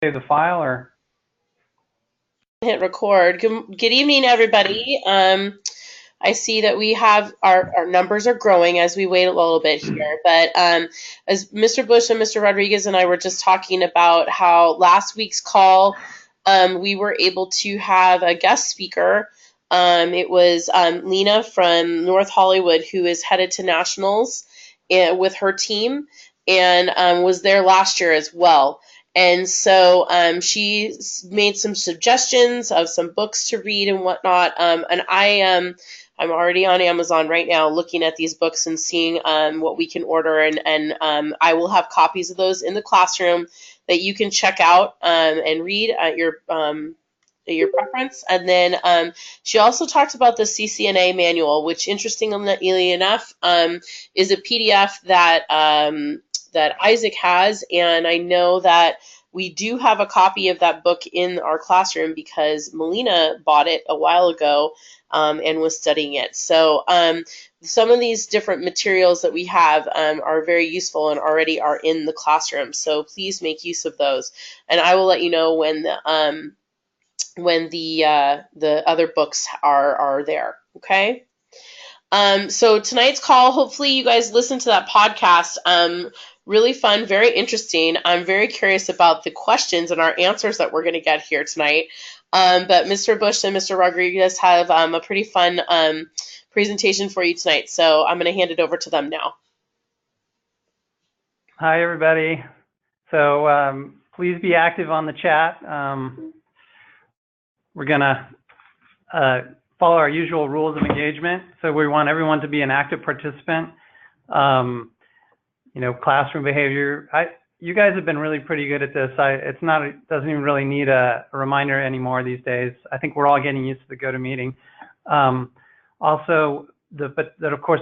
save the file or? Hit record. Good evening, everybody. I see that we have our numbers are growing as we wait a little bit here. But as Mr. Bush and Mr. Rodriguez and I were just talking about how last week's call, we were able to have a guest speaker. It was Lena from North Hollywood, who is headed to nationals with her team, and was there last year as well. And so she made some suggestions of some books to read and whatnot. And I'm already on Amazon right now looking at these books and seeing what we can order. And I will have copies of those in the classroom that you can check out and read at your preference. And then she also talked about the CCNA manual, which interestingly enough is a PDF that Isaac has, and I know that we do have a copy of that book in our classroom because Melina bought it a while ago and was studying it. So some of these different materials that we have are very useful and already are in the classroom. So please make use of those, and I will let you know when the other books are there. Okay. So tonight's call, hopefully you guys listen to that podcast. Really fun, very interesting. I'm very curious about the questions and our answers that we're going to get here tonight. But Mr. Bush and Mr. Rodriguez have a pretty fun presentation for you tonight. So I'm going to hand it over to them now. Hi, everybody. So please be active on the chat. We're going to follow our usual rules of engagement. So we want everyone to be an active participant. Classroom behavior. You guys have been really pretty good at this. It doesn't even really need a reminder anymore these days. I think we're all getting used to the GoToMeeting. Also, of course,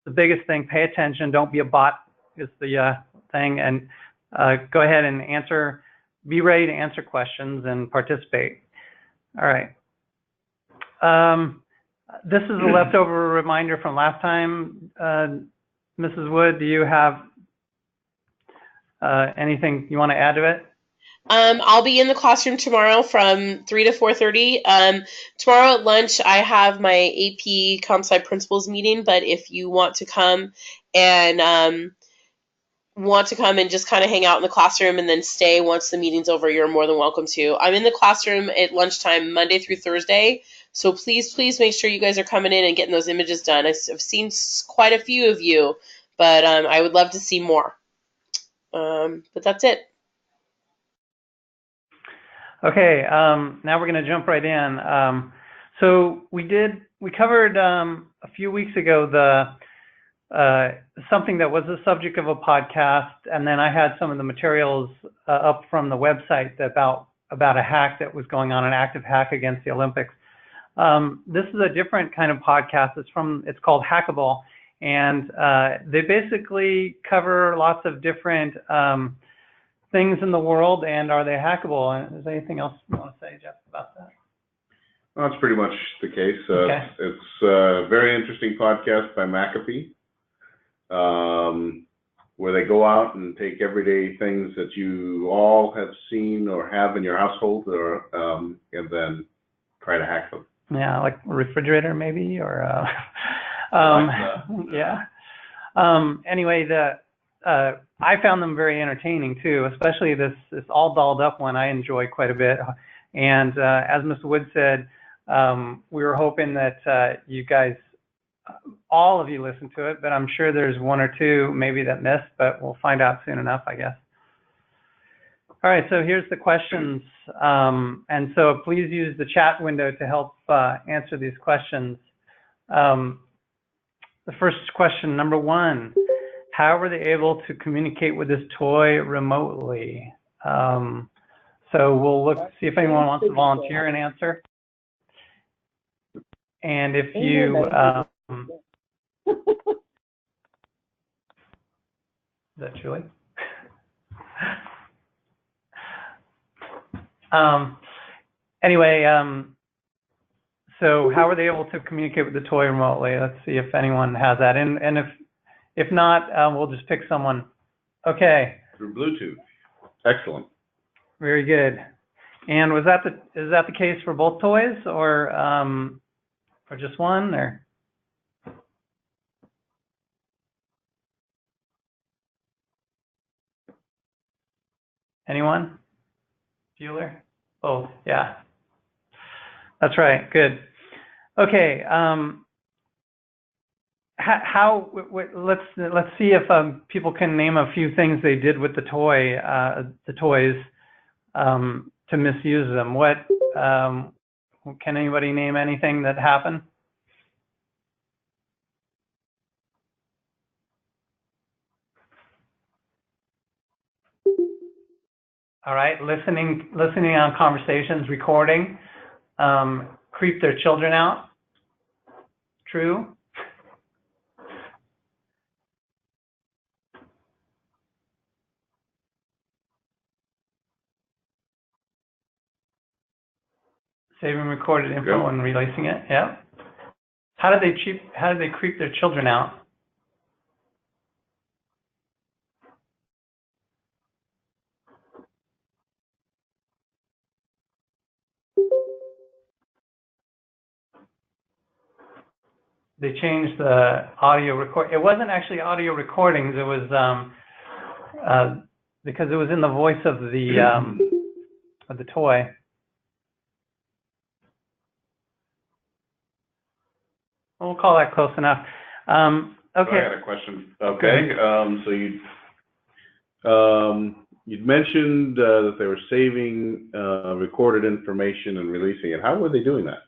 the biggest thing, pay attention. Don't be a bot is the thing. And go ahead and be ready to answer questions and participate. All right. This is a leftover reminder from last time. Mrs. Wood, do you have anything you want to add to it? I'll be in the classroom tomorrow from 3 to 4:30. Tomorrow at lunch, I have my AP Comp Sci Principals meeting, but if you want to come and just kind of hang out in the classroom and then stay once the meeting's over, you're more than welcome to. I'm in the classroom at lunchtime Monday through Thursday, so please make sure you guys are coming in and getting those images done. I've seen quite a few of you, but I would love to see more. But that's it. Okay, now we're going to jump right in. So we covered a few weeks ago something that was the subject of a podcast, and then I had some of the materials up from the website about a hack that was going on, an active hack against the Olympics. This is a different kind of podcast. It's called Hackable, and they basically cover lots of different things in the world, and are they hackable? Is there anything else you want to say, Jeff, about that? Well, that's pretty much the case. Okay. It's a very interesting podcast by McAfee, where they go out and take everyday things that you all have seen or have in your household, and then try to hack them. Yeah, like a refrigerator maybe, or yeah. Anyway, I found them very entertaining too, especially this all dolled up one I enjoy quite a bit. And as Mr. Wood said, we were hoping that you guys, all of you listen to it, but I'm sure there's one or two maybe that missed, but we'll find out soon enough, I guess. All right, so here's the questions. And so please use the chat window to help answer these questions. The first question, number one, how were they able to communicate with this toy remotely? So we'll see if anyone wants to volunteer and answer. And if you, is that Julie? Anyway, so how were they able to communicate with the toy remotely? Let's see if anyone has that. And if not, we'll just pick someone. Okay. Through Bluetooth. Excellent. Very good. And is that the case for both toys, or just one, or? Anyone? Bueller? Oh, yeah. That's right. Good. Okay. Let's see if people can name a few things they did with the toys to misuse them. What can anybody name anything that happened? All right, listening on conversations, recording, creep their children out. True. Saving recorded info and releasing it. Yeah. How did they creep their children out? They changed the audio record. It wasn't actually audio recordings. It was because it was in the voice of the toy. We'll call that close enough. Okay. So I had a question. Okay. So you'd mentioned that they were saving recorded information and releasing it. How were they doing that?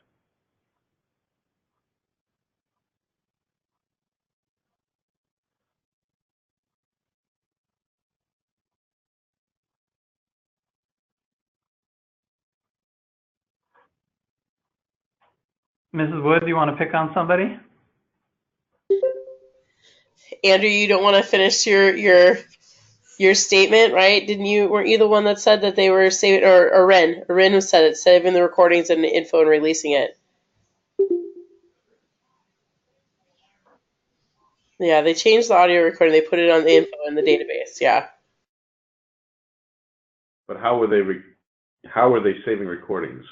Mrs. Wood, do you want to pick on somebody? Andrew, you don't want to finish your statement, right? Weren't you the one that said that they were saving, or Ren? Ren said it, saving the recordings and the info and releasing it. Yeah, they changed the audio recording. They put it on the info in the database. Yeah. But how were they saving recordings?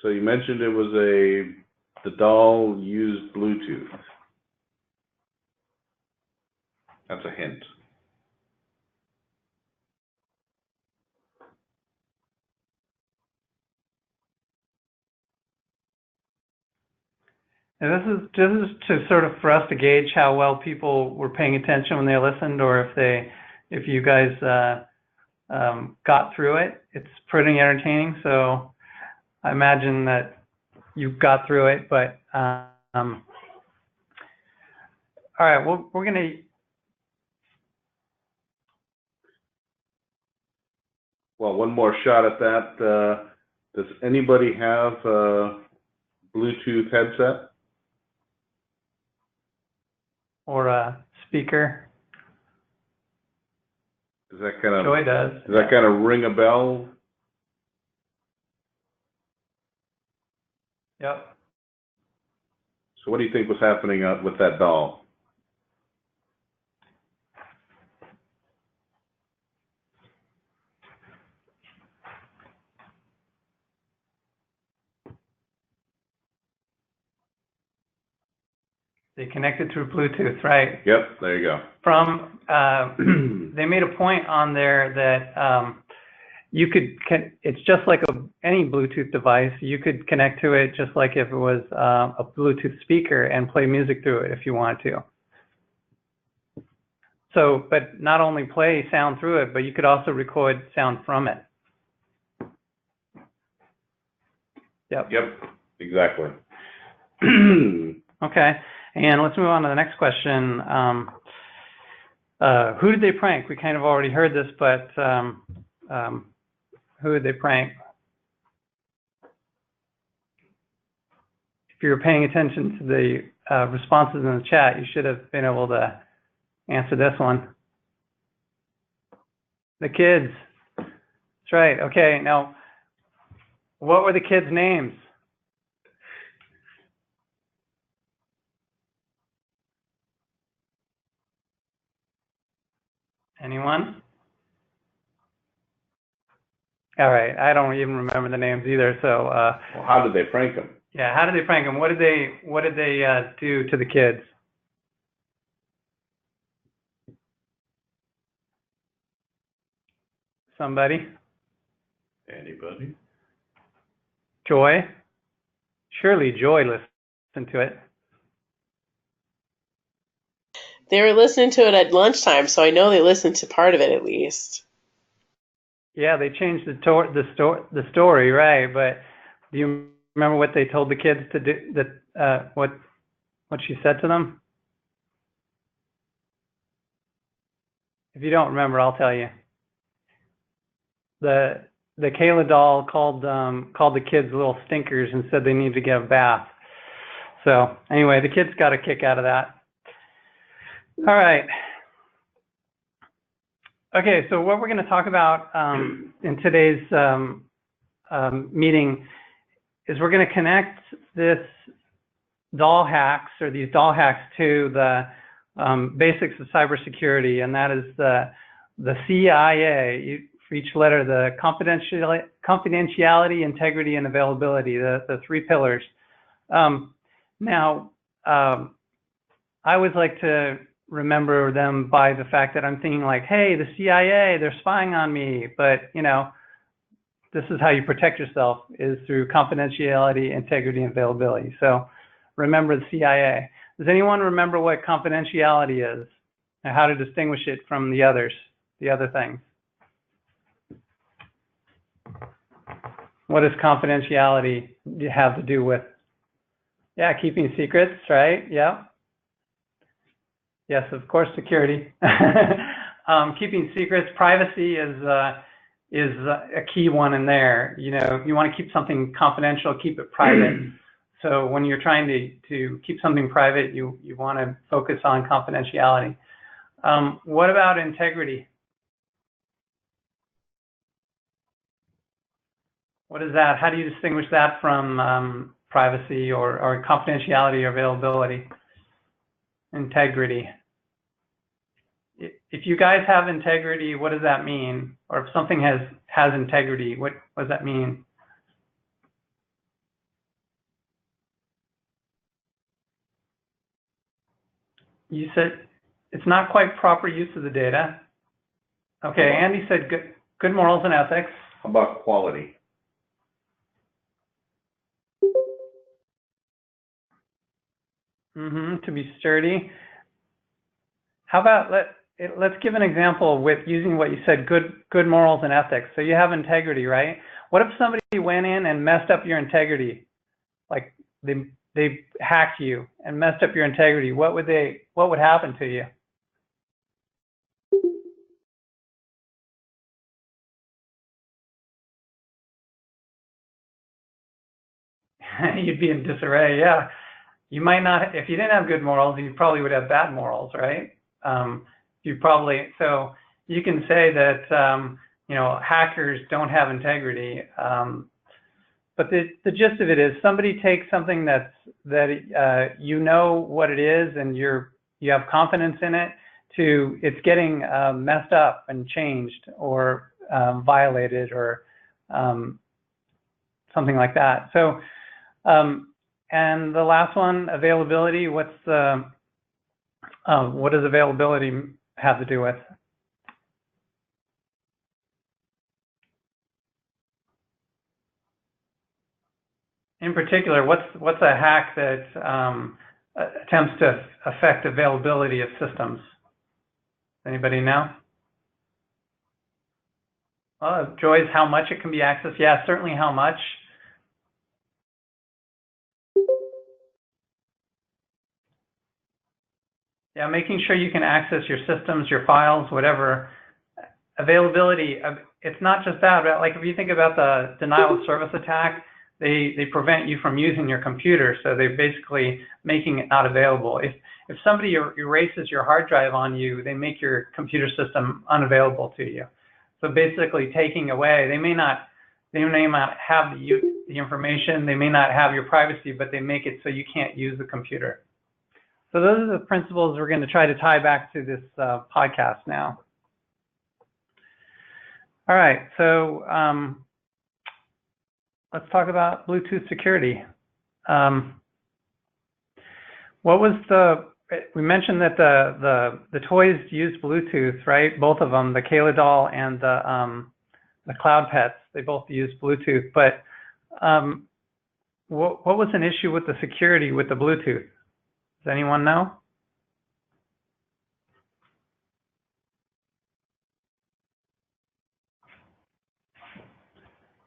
So you mentioned it was the doll used Bluetooth. That's a hint. And this is to sort of for us to gauge how well people were paying attention when they listened, or if you guys got through it. It's pretty entertaining, so I imagine that you got through it. But all right, well, we're gonna. Well, one more shot at that. Does anybody have a Bluetooth headset? Or a speaker. Does that kind of Joy does. Does that kind of ring a bell? Yep. So what do you think was happening with that doll? They connected through Bluetooth, right? Yep, there you go. They made a point on there that you could. It's just like any Bluetooth device. You could connect to it just like if it was a Bluetooth speaker and play music through it if you wanted to. So, but not only play sound through it, but you could also record sound from it. Yep. Yep, exactly. Okay, and let's move on to the next question. Who did they prank? We kind of already heard this, but who did they prank? If you were paying attention to the responses in the chat, you should have been able to answer this one. The kids. That's right. Okay, now, what were the kids' names? Anyone? All right, I don't even remember the names either. So, Well, how did they prank him? yeah, how did they prank them? What did they do to the kids? Somebody? Anybody? Joy? Surely Joy listened to it. They were listening to it at lunchtime, so I know they listened to part of it at least. Yeah, they changed the story, right? But do you remember what they told the kids to do? What she said to them? If you don't remember, I'll tell you. The Kayla doll called the kids little stinkers and said they need to get a bath. So anyway, the kids got a kick out of that. All right. Okay, so what we're going to talk about in today's meeting is we're going to connect this doll hacks or these doll hacks to the basics of cybersecurity, and that is the CIA. For each letter, the confidentiality, integrity, and availability, the three pillars. Now, I always like to remember them by the fact that I'm thinking like, hey, the CIA, they're spying on me. But, you know, this is how you protect yourself, is through confidentiality, integrity, and availability. So remember the CIA. Does anyone remember what confidentiality is and how to distinguish it from the other things? What does confidentiality have to do with? Yeah, keeping secrets, right? Yeah. Yes, of course, security. Keeping secrets, privacy is a key one in there. You know, you want to keep something confidential, keep it private. So when you're trying to keep something private, you want to focus on confidentiality. What about integrity? What is that? How do you distinguish that from privacy or confidentiality or availability? Integrity. If you guys have integrity, what does that mean? Or if something has integrity, what does that mean? You said it's not quite proper use of the data. Okay, Andy said good morals and ethics. How about quality? To be sturdy. How about let's give an example with using what you said, good morals and ethics. So you have integrity, right? What if somebody went in and messed up your integrity? Like they hacked you and messed up your integrity. What would happen to you? You'd be in disarray, yeah. You might not, if you didn't have good morals, you probably would have bad morals, right? So you can say that, you know, hackers don't have integrity. But the gist of it is somebody takes something that you know what it is and you have confidence in it to it's getting messed up and changed or violated or something like that. So, and the last one, availability. What does availability have to do with? In particular, what's a hack that attempts to affect availability of systems? Anybody know? Joy's how much it can be accessed. Yeah, certainly how much. Yeah, making sure you can access your systems, your files, whatever. Availability, it's not just that, but like if you think about the denial of service attack, they prevent you from using your computer, so they're basically making it not available. If somebody erases your hard drive on you, they make your computer system unavailable to you. So basically taking away, they may not have the information, they may not have your privacy, but they make it so you can't use the computer. So those are the principles we're going to try to tie back to this podcast now. All right, so let's talk about Bluetooth security. What was we mentioned that the toys use Bluetooth, right? Both of them, the Kayla doll and the Cloud Pets, they both use Bluetooth. But what was an issue with the security with the Bluetooth? Does anyone know?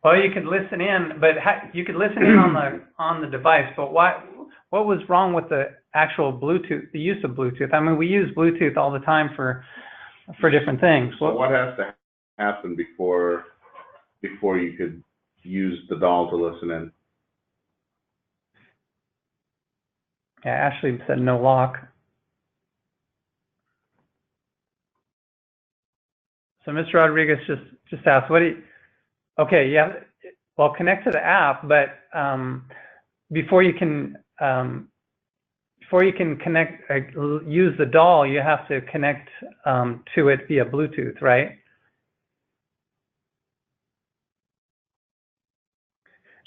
Well, you could listen in, but you could listen in on the device. But what was wrong with the actual Bluetooth, the use of Bluetooth? I mean, we use Bluetooth all the time for different things. So what has to happen before you could use the doll to listen in? Yeah, Ashley said no lock. So Mr. Rodriguez just asked, what do you? Okay, yeah. Well, connect to the app, but before you can connect, use the doll, you have to connect to it via Bluetooth, right?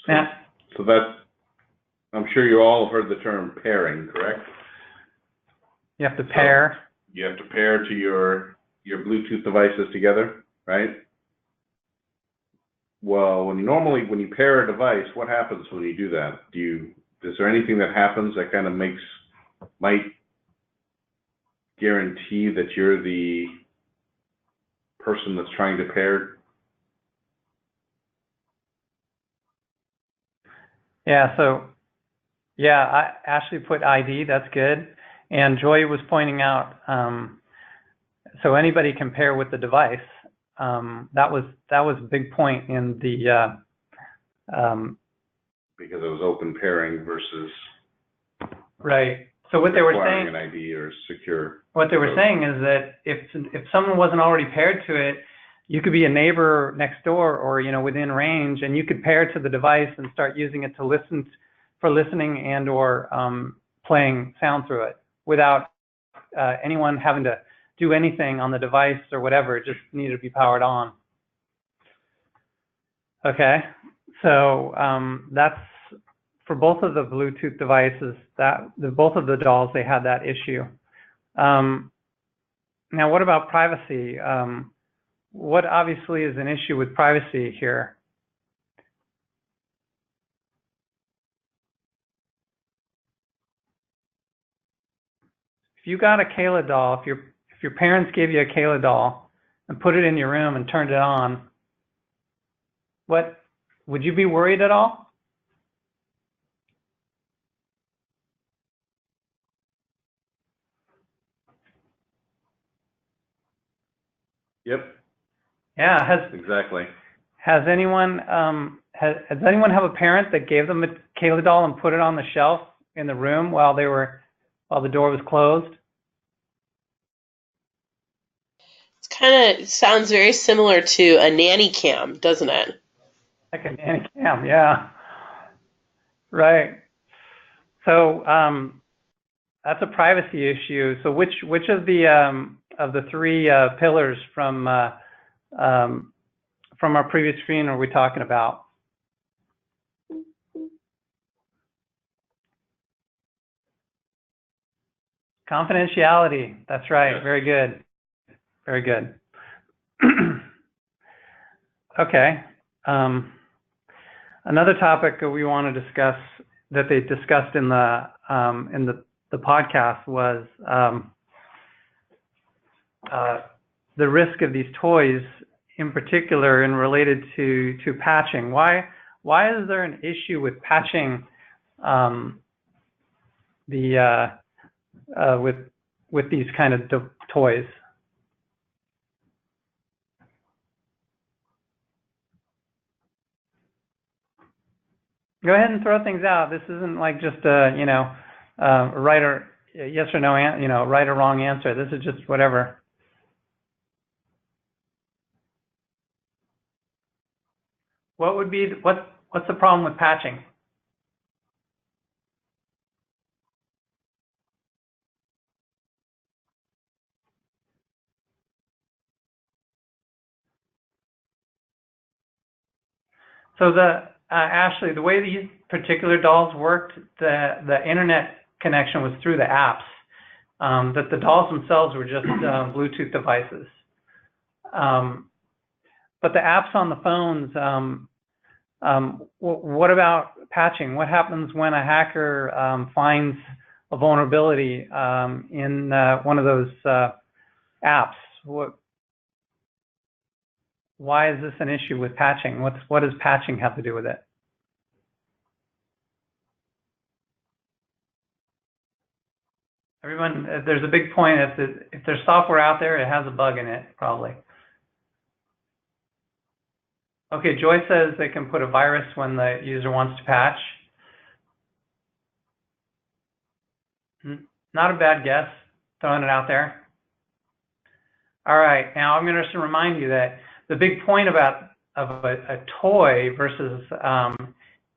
So that's, I'm sure you all have heard the term pairing, correct? You have to pair. So you have to pair to your Bluetooth devices together, right? Well, when you pair a device, what happens when you do that? Is there anything that happens that kind of might guarantee that you're the person that's trying to pair? Yeah, so yeah, Ashley put ID, that's good. And Joy was pointing out, so anybody can pair with the device. That was a big point in the Because it was open pairing versus right. So what they were saying, an ID or secure. What they were saying is that if someone wasn't already paired to it, you could be a neighbor next door or within range, and you could pair to the device and start using it to listening and or playing sound through it without anyone having to do anything on the device or whatever. It just needed to be powered on. Okay, so that's for both of the Bluetooth devices. Both of the dolls, they had that issue. Now, what about privacy? What obviously is an issue with privacy here? If you got a Kayla doll, if your parents gave you a Kayla doll and put it in your room and turned it on, would you be worried at all? Yep. Yeah, exactly. Has anyone has anyone have a parent that gave them a Kayla doll and put it on the shelf in the room while the door was closed? It sounds very similar to a nanny cam, doesn't it? Like a nanny cam, yeah. Right. So that's a privacy issue. So which of the three pillars from our previous screen are we talking about? Confidentiality. That's right. Yes. Very good. Very good. Okay. Another topic that we want to discuss that they discussed in the podcast was the risk of these toys, in particular, and related to patching. Why is there an issue with patching with these kind of toys? Go ahead and throw things out. This isn't like just a right or yes or no right or wrong answer. This is just whatever. What's the problem with patching? So Ashley, the way these particular dolls worked, the internet connection was through the apps. That the dolls themselves were just Bluetooth devices. But the apps on the phones, what about patching? What happens when a hacker finds a vulnerability in one of those apps? Why is this an issue with patching? What does patching have to do with it? Everyone, there's a big point. If there's software out there, it has a bug in it, probably. Okay, Joy says they can put a virus when the user wants to patch. Not a bad guess, throwing it out there. All right, now I'm going to remind you that the big point of a toy versus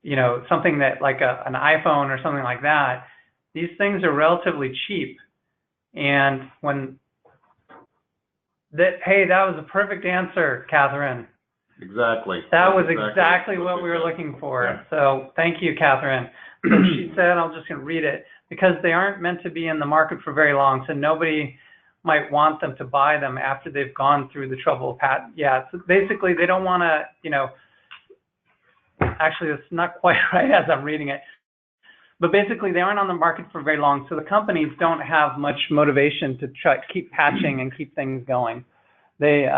you know, something that like an iPhone or something like that, these things are relatively cheap. And hey, that was a perfect answer, Catherine. Exactly. That was exactly what we were looking for. Yeah. So thank you, Catherine. So she said, I'm just going to read it, because they aren't meant to be in the market for very long, so nobody might want them to buy them after they've gone through the trouble of yeah, so basically they don't want to, you know, actually it's not quite right as I'm reading it, but basically they aren't on the market for very long, so the companies don't have much motivation to try to keep patching and keep things going. They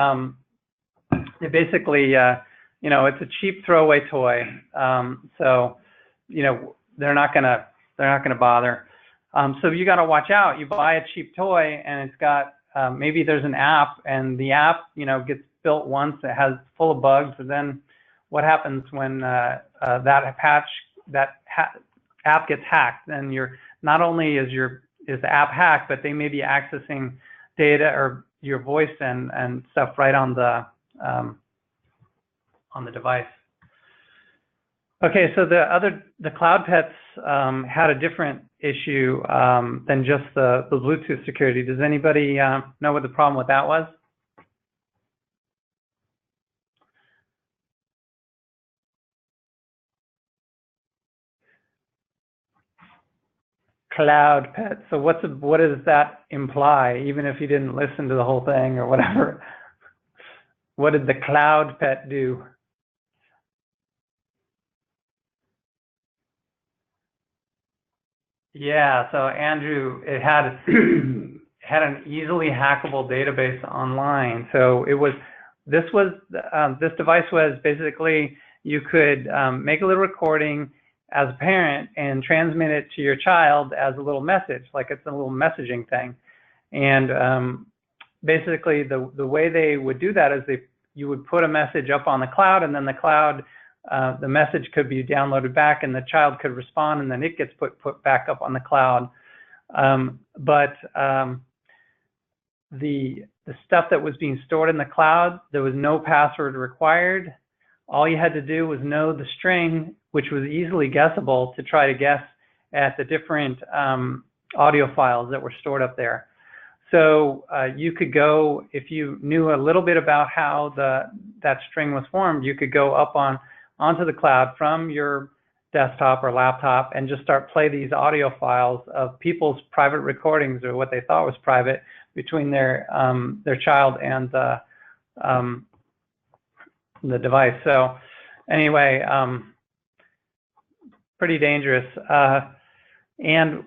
basically, you know, it's a cheap throwaway toy, so you know they're not gonna bother. So you got to watch out. You buy a cheap toy and it's got maybe there's an app, and the app, you know, gets built once, it has full of bugs, and then what happens when that app gets hacked? Then you're not only is the app hacked, but they may be accessing data or your voice and stuff right on the device. Okay, so the Cloud Pets had a different issue than just the Bluetooth security. Does anybody know what the problem with that was? Cloud Pet. So what does that imply? Even if you didn't listen to the whole thing or whatever, what did the Cloud Pet do? Yeah, so Andrew, it had an easily hackable database online. So this device was basically, you could make a little recording as a parent and transmit it to your child as a little message, like it's a little messaging thing. And basically the way they would do that is you would put a message up on the cloud, and then the cloud, the message could be downloaded back, and the child could respond, and then it gets put back up on the cloud. But the stuff that was being stored in the cloud, there was no password required. All you had to do was know the string, which was easily guessable, to try to guess at the different audio files that were stored up there. So you could go, if you knew a little bit about how that string was formed, you could go up onto the cloud from your desktop or laptop and just start play these audio files of people's private recordings, or what they thought was private, between their child and the device. So anyway, pretty dangerous. And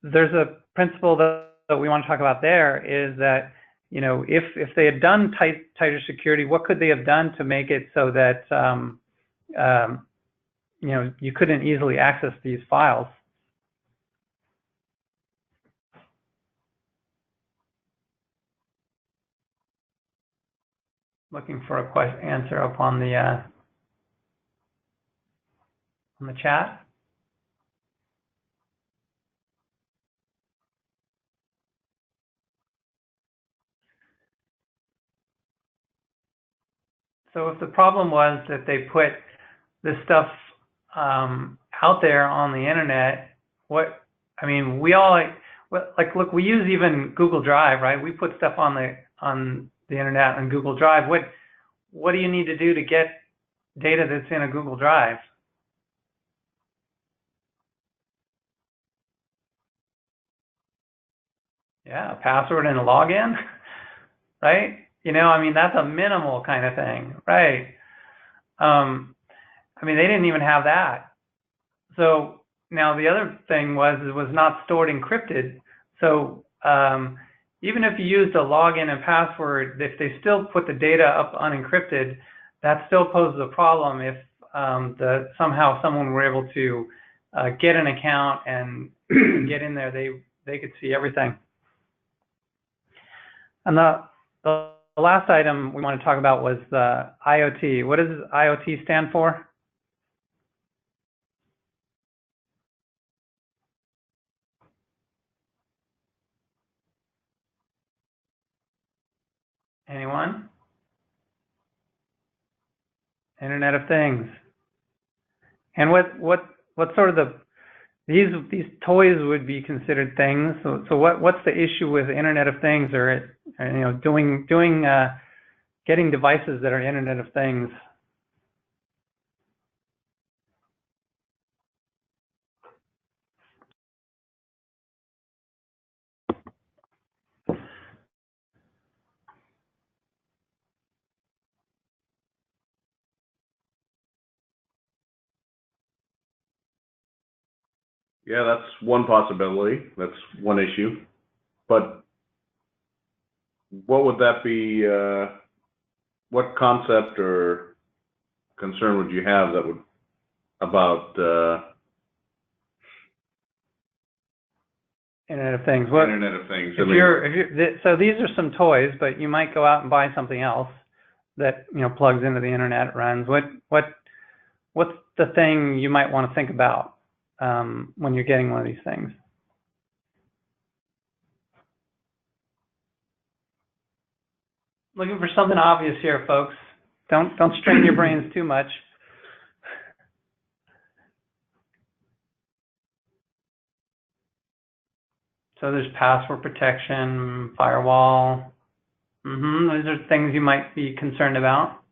there's a principle that we want to talk about there, is that, you know, if they had done tighter security, what could they have done to make it so that you know, you couldn't easily access these files? Looking for a answer up on the chat. So if the problem was that they put this stuff out there on the internet, we all, like, look, we use even Google Drive, right? We put stuff on the internet and Google Drive. What do you need to do to get data that's in a Google Drive. Yeah, a password and a login, right? You know, I mean, that's a minimal kind of thing, right? I mean, they didn't even have that. So now the other thing was it was not stored encrypted. So even if you used a login and password, if they still put the data up unencrypted, that still poses a problem if somehow someone were able to get an account and get in there, they could see everything. And the last item we want to talk about was the IoT. What does IoT stand for? Anyone? Internet of Things. And what sort of these toys would be considered things? So what's the issue with Internet of Things, or you know, getting devices that are Internet of Things? Yeah, that's one possibility. That's one issue. But what would that be? What concept or concern would you have that would about Internet of Things. Internet of Things? So these are some toys, but you might go out and buy something else that, you know, plugs into the internet, runs. What's the thing you might want to think about when you're getting one of these things? Looking for something obvious here, folks. Don't strain your brains too much. So there's password protection, firewall. Those are things you might be concerned about.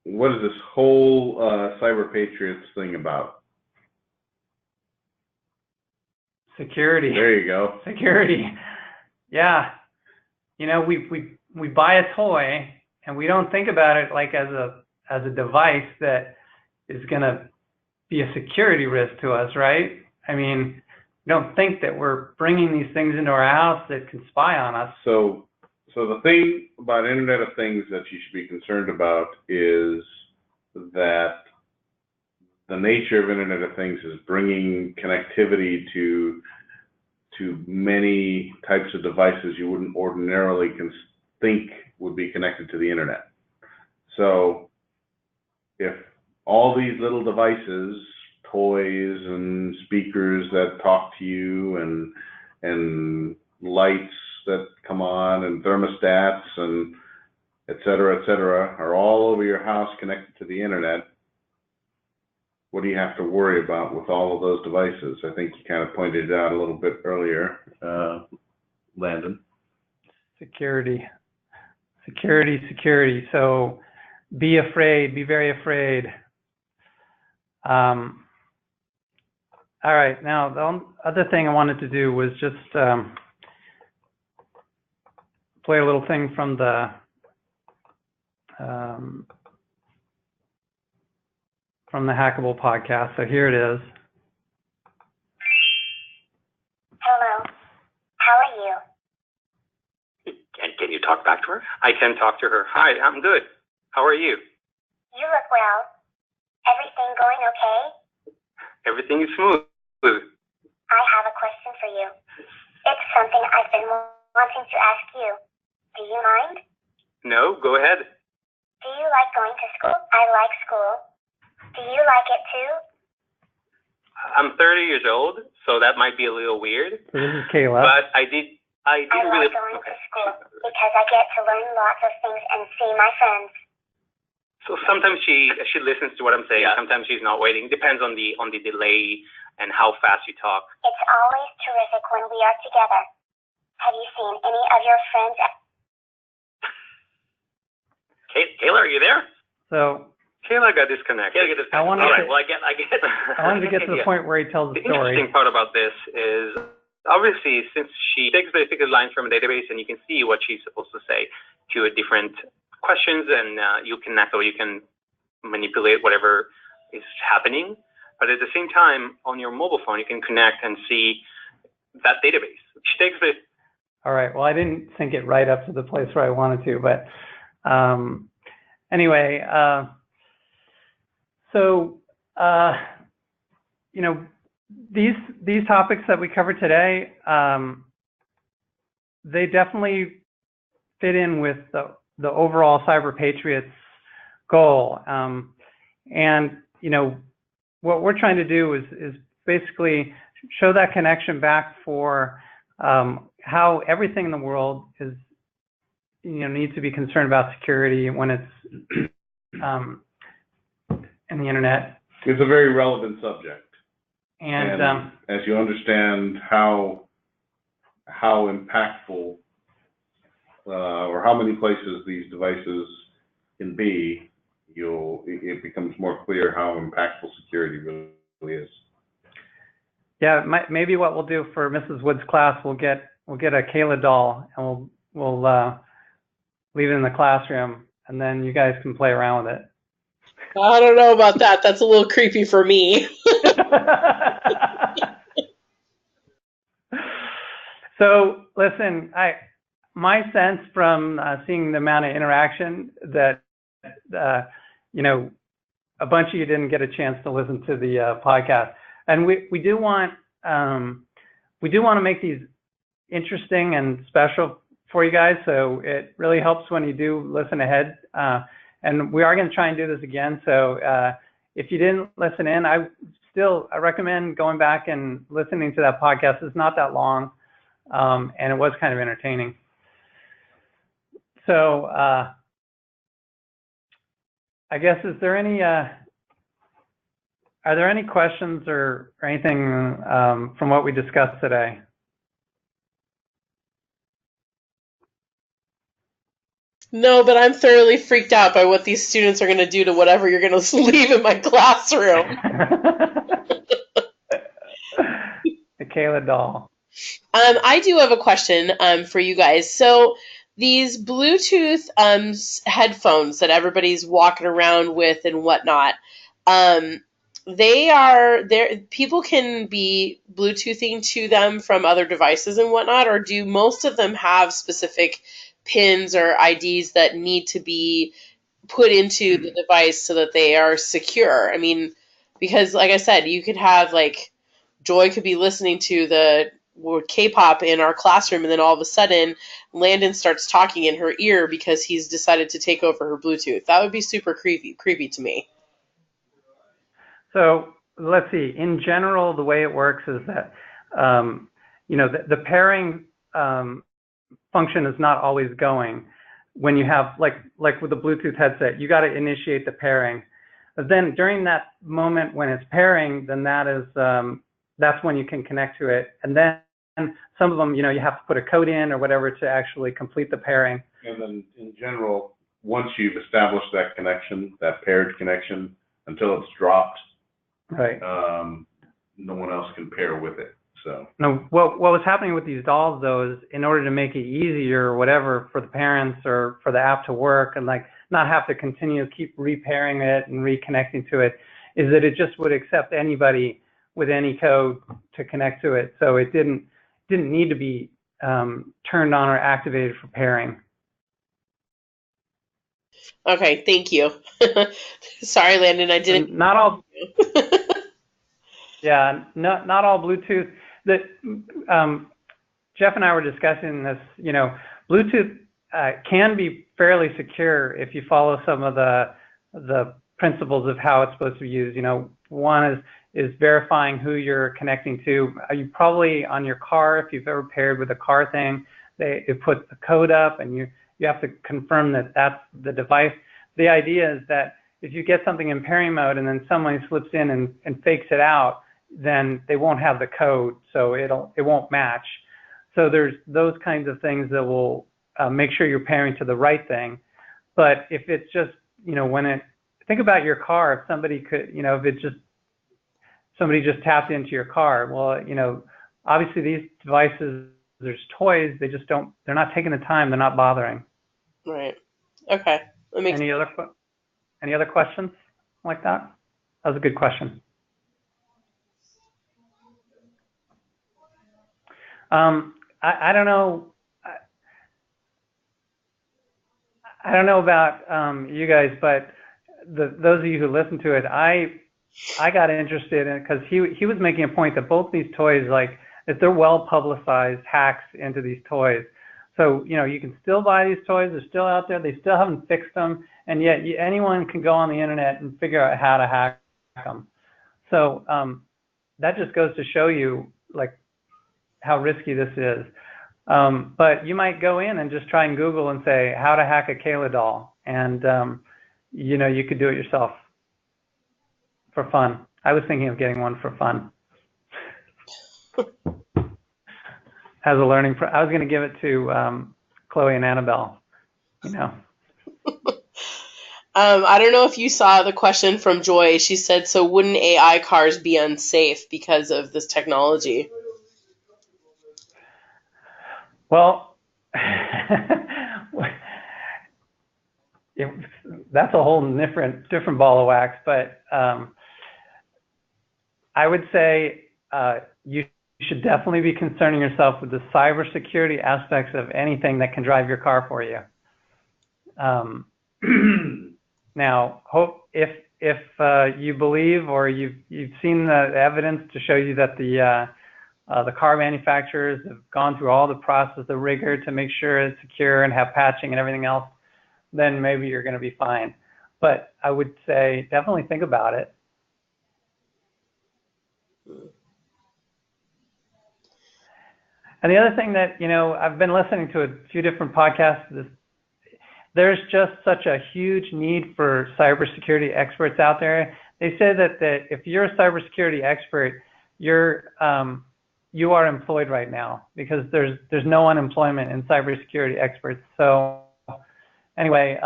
What is this whole Cyber Patriots thing about? Security. There you go. Security. Yeah. You know, we buy a toy and we don't think about it like as a device that is going to be a security risk to us, right? I mean, we don't think that we're bringing these things into our house that can spy on us. So the thing about Internet of Things that you should be concerned about is that the nature of Internet of Things is bringing connectivity to many types of devices you wouldn't ordinarily think would be connected to the internet. So if all these little devices, toys and speakers that talk to you and lights that come on and thermostats and et cetera, are all over your house connected to the internet, what do you have to worry about with all of those devices? I think you kind of pointed it out a little bit earlier, Landon. Security. So be afraid, be very afraid. All right, now the other thing I wanted to do was just play a little thing from the Hackable podcast. So here it is. Hello. How are you? Can you talk back to her? I can talk to her. Hi, I'm good. How are you? You look well. Everything going okay? Everything is smooth. I have a question for you. It's something I've been wanting to ask you. Do you mind? No, go ahead. Do you like going to school? I like school. Do you like it too? I'm 30 years old, so that might be a little weird. So this is Kayla. But I didn't really. I like going to school because I get to learn lots of things and see my friends. So sometimes she listens to what I'm saying. Yeah. Sometimes she's not waiting. Depends on the delay and how fast you talk. It's always terrific when we are together. Have you seen any of your friends? Kayla, are you there? So Kayla got disconnected. I wanted All to- right. Well, I get. I wanted to get to the point where he tells the The story. interesting part about this is, obviously, since she takes basically lines from a database and you can see what she's supposed to say to a different questions, and you can manipulate whatever is happening. But at the same time, on your mobile phone, you can connect and see that database. She takes this. All right. Well, I didn't sync it right up to the place where I wanted to, but anyway, you know, these topics that we covered today, they definitely fit in with the overall Cyber Patriots goal. And you know, what we're trying to do is basically show that connection back for how everything in the world is, you know, needs to be concerned about security when it's in the internet. It's a very relevant subject. And as you understand how impactful or how many places these devices can be, it becomes more clear how impactful security really is. Yeah, maybe what we'll do for Mrs. Wood's class, we'll get a Kayla doll and we'll leave it in the classroom, and then you guys can play around with it. I don't know about that. That's a little creepy for me. So listen, my sense from seeing the amount of interaction that you know, a bunch of you didn't get a chance to listen to the podcast, and we do want to make these interesting and special for you guys. So it really helps when you do listen ahead. And we are going to try and do this again. So if you didn't listen in, I recommend going back and listening to that podcast. It's not that long, and it was kind of entertaining. So I guess, are there any questions or anything from what we discussed today? No, but I'm thoroughly freaked out by what these students are going to do to whatever you're going to leave in my classroom. The Kayla doll. I do have a question for you guys. So these Bluetooth headphones that everybody's walking around with and whatnot, people can be Bluetoothing to them from other devices and whatnot, or do most of them have specific pins or IDs that need to be put into the device so that they are secure? I mean, because like I said, you could have like Joy could be listening to the K-pop in our classroom, and then all of a sudden Landon starts talking in her ear because he's decided to take over her Bluetooth. That would be super creepy to me. So let's see. In general, the way it works is that you know, the pairing function is not always going. When you have like with the Bluetooth headset, you got to initiate the pairing. But then during that moment when it's pairing, then that's when you can connect to it. And then some of them, you know, you have to put a code in or whatever to actually complete the pairing. And then in general, once you've established that connection, that paired connection, until it's dropped, Right. No one else can pair with it. So no, what was happening with these dolls though is, in order to make it easier or whatever for the parents or for the app to work and like not have to continue to keep repairing it and reconnecting to it, is that it just would accept anybody with any code to connect to it. So it didn't need to be turned on or activated for pairing. Okay, thank you. Sorry, Landon, I didn't. Not all. Yeah, not all Bluetooth. That Jeff and I were discussing this. You know, Bluetooth can be fairly secure if you follow some of the principles of how it's supposed to be used. You know, one is verifying who you're connecting to. You probably on your car, if you've ever paired with a car thing, it puts the code up, and you have to confirm that that's the device. The idea is that if you get something in pairing mode and then someone slips in and fakes it out, then they won't have the code, so it won't match. So there's those kinds of things that will make sure you're pairing to the right thing. But if it's just, you know, when it think about your car. If somebody could, you know, if it just somebody just tapped into your car, well, you know, obviously these devices, there's toys. They just don't. They're not taking the time. They're not bothering. Right. Okay. That makes Any other questions like that? That was a good question. I don't know. I don't know about you guys, but those of you who listen to it, I got interested in it because he was making a point that both these toys, like, if they're well publicized hacks into these toys. So, you know, you can still buy these toys. They're still out there. They still haven't fixed them. And yet anyone can go on the internet and figure out how to hack them. So that just goes to show you, like, how risky this is. But you might go in and just try and Google and say how to hack a Kayla doll. And, you know, you could do it yourself for fun. I was thinking of getting one for fun. As a learning, I was going to give it to Chloe and Annabelle, you know. I don't know if you saw the question from Joy. She said, so wouldn't AI cars be unsafe because of this technology? Well, that's a whole different ball of wax, but I would say you should definitely be concerning yourself with the cybersecurity aspects of anything that can drive your car for you. Now, if you believe or you've seen the evidence to show you that the car manufacturers have gone through all the process, the rigor to make sure it's secure and have patching and everything else, then maybe you're going to be fine. But I would say definitely think about it. And the other thing that, you know, I've been listening to a few different podcasts. There's just such a huge need for cybersecurity experts out there. They say that if you're a cybersecurity expert, you are employed right now because there's no unemployment in cybersecurity experts. So anyway,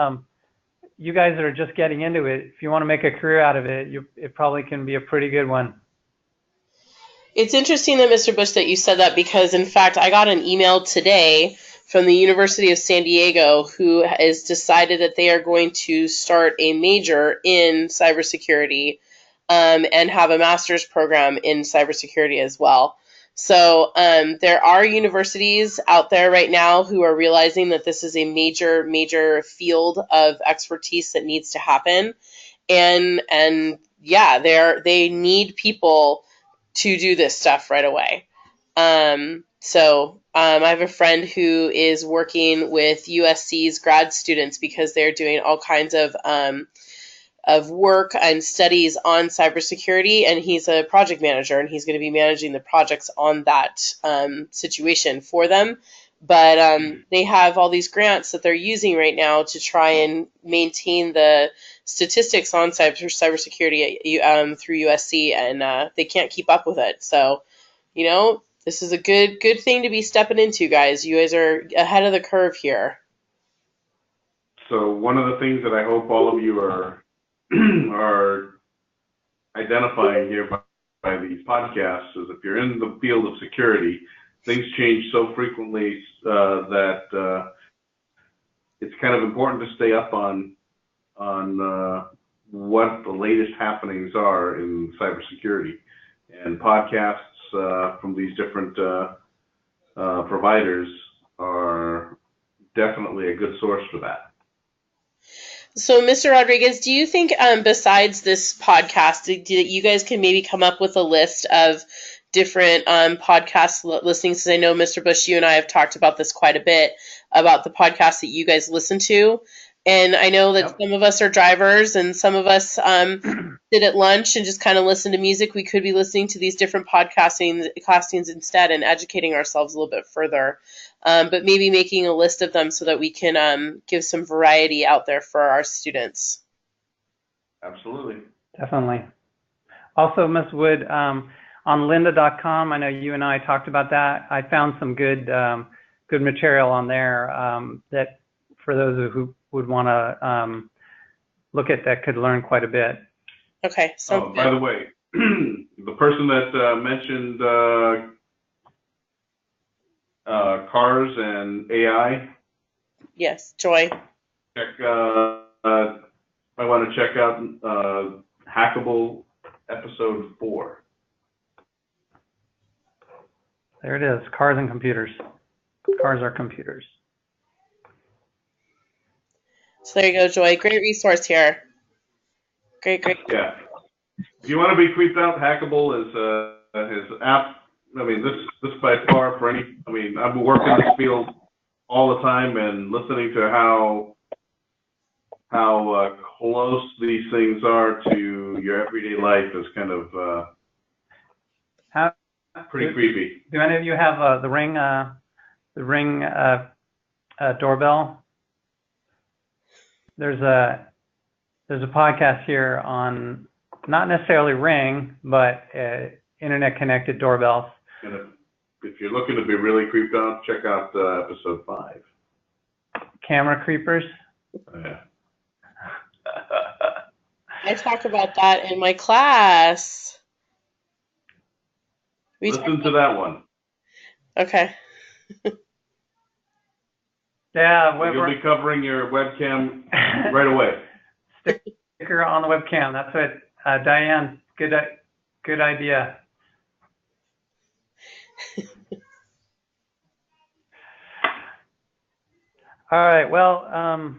you guys that are just getting into it, if you want to make a career out of it, it probably can be a pretty good one. It's interesting that, Mr. Bush, that you said that because, in fact, I got an email today from the University of San Diego who has decided that they are going to start a major in cybersecurity and have a master's program in cybersecurity as well. So there are universities out there right now who are realizing that this is a major, major field of expertise that needs to happen. And yeah, they need people to do this stuff right away. So I have a friend who is working with USC's grad students because they're doing all kinds of work and studies on cybersecurity, and he's a project manager, and he's going to be managing the projects on that situation for them. But they have all these grants that they're using right now to try and maintain the statistics on cybersecurity through USC, and they can't keep up with it. So, you know, this is a good thing to be stepping into, guys. You guys are ahead of the curve here. So one of the things that I hope all of you are identifying here by these podcasts is if you're in the field of security, things change so frequently that it's kind of important to stay up on what the latest happenings are in cybersecurity. And podcasts from these different providers are definitely a good source for that. So, Mr. Rodriguez, do you think besides this podcast, that you guys can maybe come up with a list of different podcast listings? Because I know, Mr. Bush, you and I have talked about this quite a bit, about the podcasts that you guys listen to. And I know that some of us are drivers and some of us sit at lunch and just kind of listen to music. We could be listening to these different podcastings instead and educating ourselves a little bit further. But maybe making a list of them so that we can give some variety out there for our students. Absolutely. Definitely. Also, Ms. Wood, on lynda.com, I know you and I talked about that. I found some good material on there that for those who would want to look at that could learn quite a bit. Okay. So By the way, the person that mentioned cars and AI, yes, Joy. check. I want to check out Hackable episode 4. There it is. Cars and computers. Cars are computers. So there you go, Joy. Great resource here. Great. Yeah. If you want to be creeped out, Hackable is his app. I mean, this by far for any. I mean, I've been working in this field all the time and listening to how close these things are to your everyday life is kind of pretty creepy. Do any of you have the Ring doorbell? There's a podcast here on not necessarily Ring, but internet connected doorbells. And if you're looking to be really creeped out, check out episode 5. Camera creepers. Yeah. I talk about that in my class. Listen to that one. Okay. Yeah, You'll be covering your webcam right away. Sticker on the webcam. That's what Diane. Good idea. All right. Well,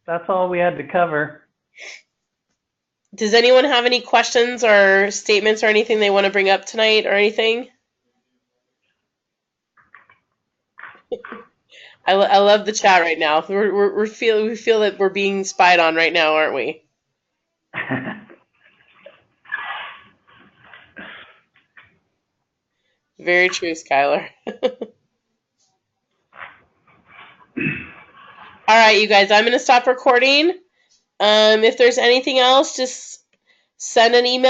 that's all we had to cover. Does anyone have any questions or statements or anything they want to bring up tonight or anything? I love the chat right now. We feel that we're being spied on right now, aren't we? Very true, Skylar. All right, you guys, I'm going to stop recording. If there's anything else, just send an email.